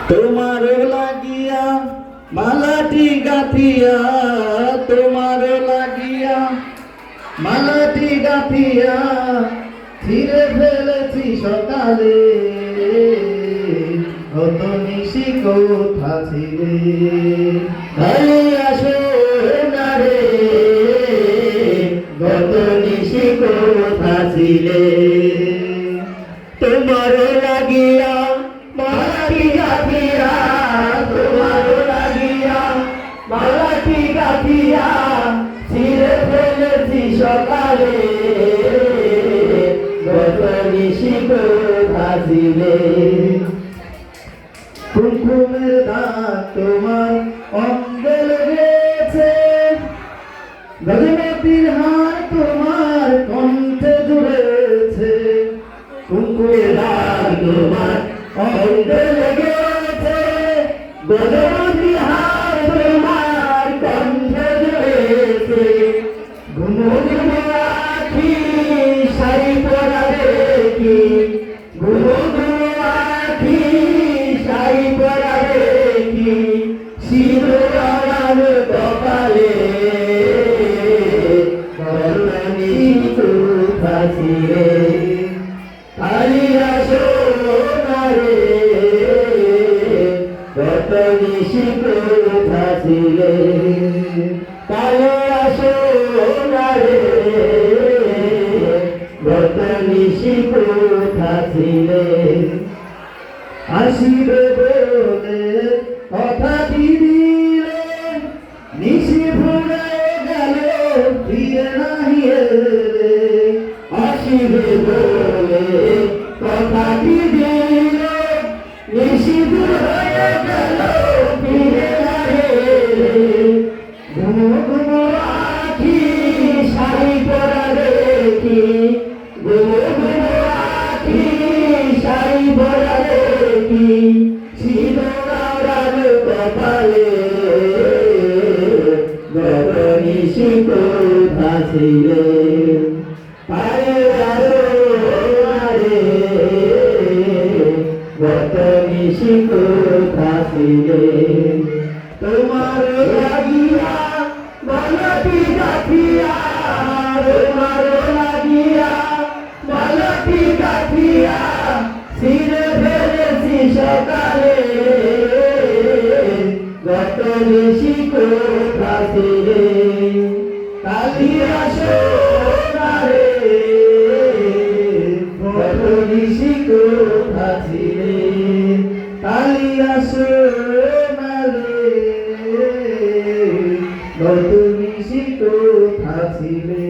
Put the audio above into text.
তোমার লাগিয়া মালাটি গাথিয়া, তোমার লাগিয়া মালাটি গাথিয়া ছিঁড়ে ফেলেছি সকালে। কত নিশি কোথা ছিলে, ভাই আসো না রে, কত নিশি কোথা ছিলে। তোমার লাগিয়া মালাটি গাথিয়া, তোমার লাগিয়া মালাটি গাথিয়া ছিঁড়ে ফেলেছি সকালে। কত নিশি কোথা ছিলে। কুমকুমের দাগ তোমার অঙ্গে লেগেছে, গজমতির হার তোমার কণ্ঠে জুড়েছে। কুমকুমের দাগ তোমার অঙ্গে লেগেছে, গজমতির হার তোমার কণ্ঠে জুড়েছে। ঘুমো ঘুমো আখি শাড়ি পরা দেখি, ঘুমো ঘুমো আখি শাড়ি পরা দেখি, সিঁদুর আলো কপালে। কত নিশি কোথা ছিলে, খালি আসো না রে, কত নিশি কোথা ছিলে। খালি আসো না রে, কত নিশি কোথা ছিলে। আসিবে বলে কথা দিলে, নিশি ফুরায় গেল ফিরে নাহি এলে। আসিবে বলে কথা দিলে, নিশি ফুরায় গেল ফিরে নাহি এলে। ঘুমো ঘুমো আখি শাড়ি পরা দেখি, ঘুমো ঘুমো আখি শাড়ি পরা দেখি, সিঁদুর আলো কপালে। কত নিশি কোথা ছিলে, পায়ে আসো না রে, কত নিশি কোথা ছিলে। তোমার লাগিয়া মালাটি গাথিয়া, তোমার লাগিয়া মালাটি গাথিয়া ছিঁড়ে ফেলেছি সকালে। কত নিশি কোথা ছিলে। কালি আসো না রে, কত নিশি কোথা ছিলে। কালি আসো না রে, কত নিশি কোথা ছিলে।